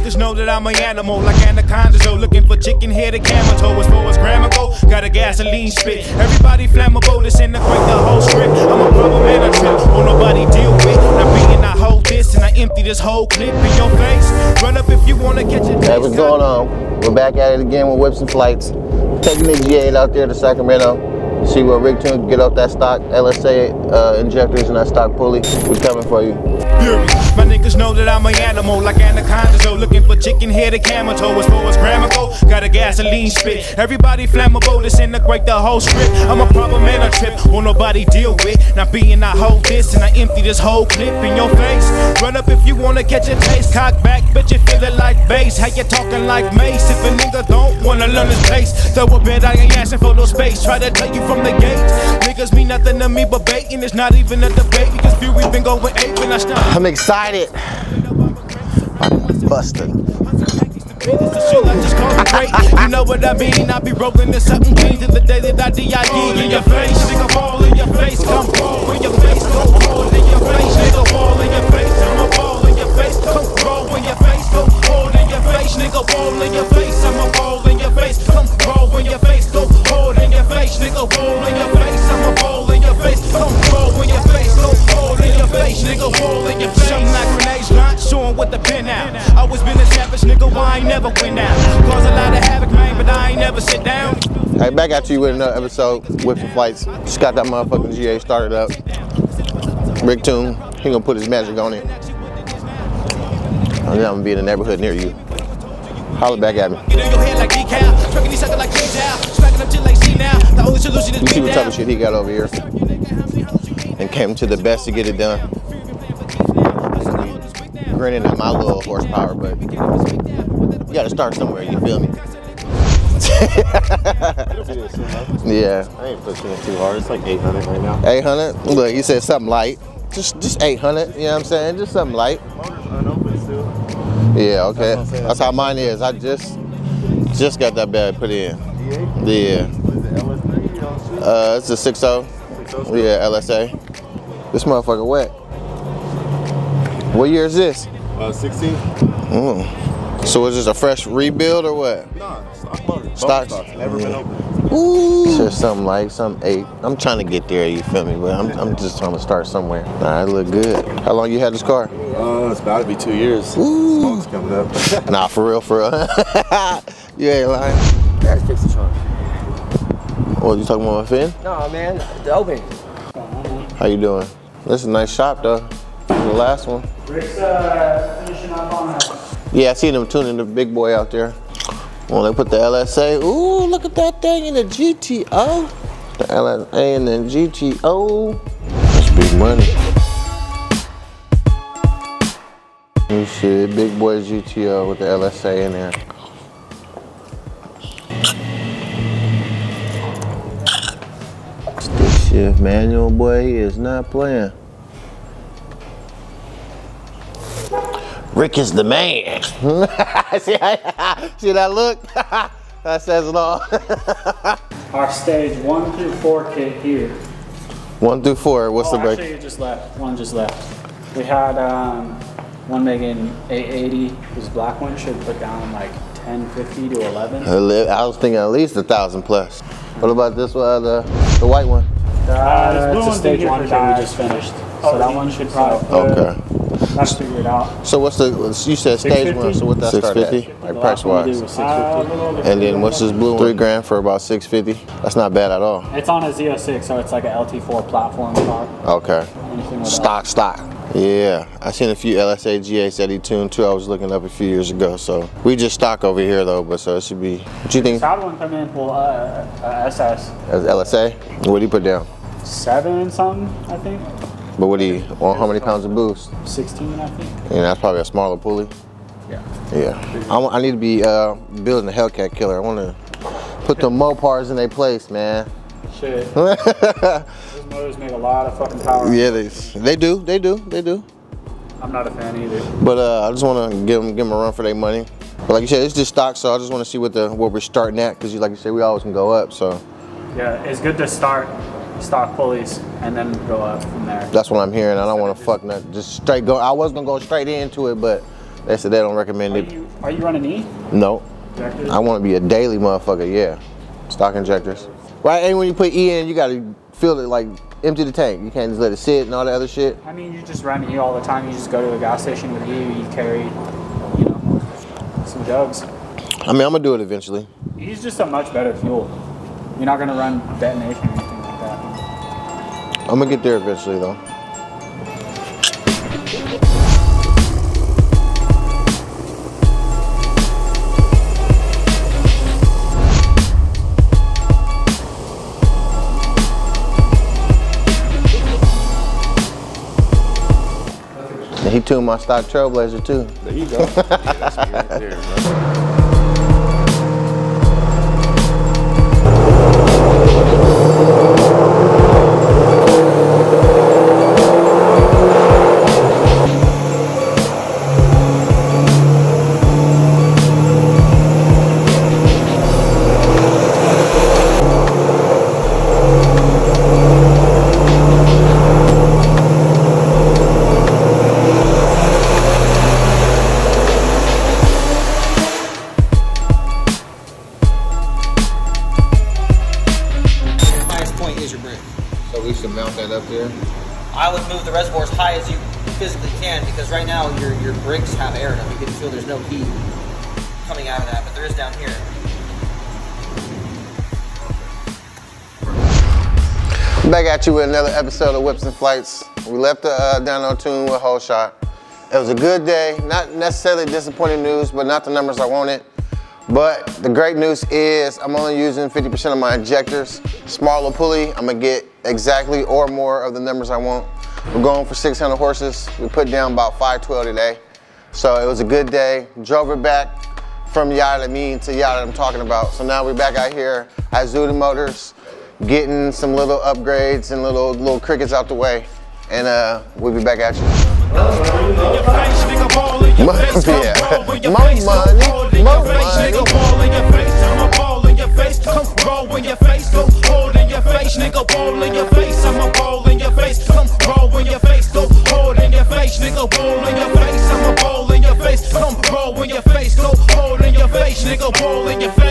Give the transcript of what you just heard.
niggas know that I'm an animal, like anacondas, though. Looking for chicken head and camel toe. As far as grammar go, got a gasoline spit. Everybody flammable, this in the quick, the whole script. I'm a problem and a trip, won't nobody deal with. Now being I hold this and I empty this whole clip in your face. Run up if you wanna catch a taste. Hey, what's going on? We're back at it again with Whips and Flights. Taking the G8 out there to Sacramento. See what Rick Tune can get off that stock LSA injectors and that stock pulley. We're coming for you. My niggas know that I'm an animal, like anacondas, though. Looking for chicken head and camel toe. As far as grammar go, got a gasoline spit. Everybody flammable, this integrate the whole script. I'm a problem and a trip, won't nobody deal with. Now being I hold this and I empty this whole clip in your face. Run up if you wanna catch a taste. Cock back, bitch, you feelin' like bass. How you talking like Mace? If a nigga don't wanna learn his pace, throw a bit, I ain't asking for no space. Try to tell you from the gate, niggas mean nothing to me but baiting. It's not even a debate because Fury been going ape and I stop. I'm excited. Busted. You know what I mean? I be rolling to something clean to the day that I D.I.E. in your face. Nigga, ball in your face, come roll in your face, go roll in your face. Nigga, ball in your face, I'm a ball in your face, come roll in your face, go roll in your face. Nigga, ball in your face, I'm a ball in your face, come roll in your face, go roll in your face. Nigga, ball in your face, I'm a ball in your face, come roll in your face, go roll in your face. Nigga, ball in your face. Shooting like grenades, not showing with the pin out. Always been a savage nigga, why I ain't never win out. Cause a lot of havoc, man, but I ain't never sit down. Hey, back at you with another episode, Whips and Flights. Just got that motherfucking G8 started up. Rick Tune, he gonna put his magic on it. I'm gonna be in the neighborhood near you. Holla back at me. You see what type of shit he got over here. And came to the best to get it done. Granted, it's my little horsepower, but you gotta start somewhere, you feel me? Yeah. I ain't pushing it too hard. It's like 800 right now. 800? Look, he said something light. Just 800, you know what I'm saying? Just something light. Motor's unopened still. Yeah, okay. That's how mine is. I just got that bad put in. D8? Yeah. What is it, LS3? It's a 6.0. Yeah, LSA. This motherfucker wet. What year is this? 16. So is this a fresh rebuild or what? Nah, stock motor. Stock. Never been open. Ooh. Just something like some 8. I'm trying to get there, you feel me? But I'm just trying to start somewhere. Nah, it look good. How long you had this car? It's about to be 2 years. Ooh. Smoke's coming up. Nah, for real, for real. You ain't lying. I gotta fix the trunk. What, you talking about my fin? No, man, the open. How you doing? This is a nice shop though. The last one. Rick's finishing up on that. Yeah, I seen them tuning the big boy out there. Well, they put the LSA. Ooh, look at that thing in the GTO. The LSA and the GTO. That's big money. You see, big boy GTO with the LSA in there. Stick shift manual, boy, he is not playing. Rick is the man. see that look? That says it all. Our stage 1 through 4 kit here. 1 through 4, what's the break? Actually, it just left. One just left. We had one making 880. This black one should put down like 1050 to 11. I was thinking at least 1,000 plus. What about this one, the white one? It's a stage 1 kit we just finished. So that one should probably put, okay. Let's figure it out. So what's the, you said stage 1, so what that start at? Like price wise? And then what's this blue one? 3 grand for about 650. That's not bad at all. It's on a Z06, so it's like a LT4 platform car. Okay. Stock. Yeah, I seen a few LSA G8s that he tuned too. I was looking up a few years ago. So we just stock over here though, but so it should be. What you think? How one come in? Well, SS. As LSA? What do you put down? 7 something, I think. But what do you? Well, how many pounds of boost? 16, I think. And that's probably a smaller pulley. Yeah. Yeah. I need to be building a Hellcat killer. I want to put the Mopars in their place, man. Shit. Those motors make a lot of fucking power. Yeah, they do. I'm not a fan either. But I just want to give them a run for their money. But like you said, it's just stock, so I just want to see what we're starting at, because like you said, we always can go up. So yeah, it's good to start stock pulleys and then go up from there. That's what I'm hearing. I don't want to fuck nothing. Just straight go. I was gonna go straight into it, but They said they don't recommend it. Are you running E? No. Injectors? I want to be a daily motherfucker, yeah. Stock injectors. Right, and when you put E in, you got to fill it, like, empty the tank. You can't just let it sit and all that other shit. I mean, you just run E all the time. You just go to a gas station with E, you carry, you know, some jugs. I mean, I'm going to do it eventually. E's just a much better fuel. You're not going to run detonation or anything like that. I'm going to get there eventually, though. He tuned my stock Trailblazer too. There you go. Yeah, that's me right there, bro. So we should mount that up there. I would move the reservoir as high as you physically can, because right now your bricks have air in them. You can feel there's no heat coming out of that, but there is down here. Back at you with another episode of Whips and Flights. We left the download tune with Holeshot. It was a good day, not necessarily disappointing news, but not the numbers I wanted. But the great news is I'm only using 50% of my injectors. Smaller pulley, I'm gonna get exactly or more of the numbers I want. We're going for 600 horses. We put down about 512 today. So it was a good day. Drove it back from Yada to Yada I'm talking about. So now we're back out here at Zooded Motors, getting some little upgrades and little crickets out the way. And we'll be back at you. More money, more money. Ball in your face, I'm a ball in your face. Come roll in your face, go hold in your face, nigga. Ball in your face, I'm a ball in your face. Come roll in your face, go hold in your face, nigga. Ball in your face, I'm a ball in your face. Come roll in your face, go hold in your face, nigga. Ball in your face.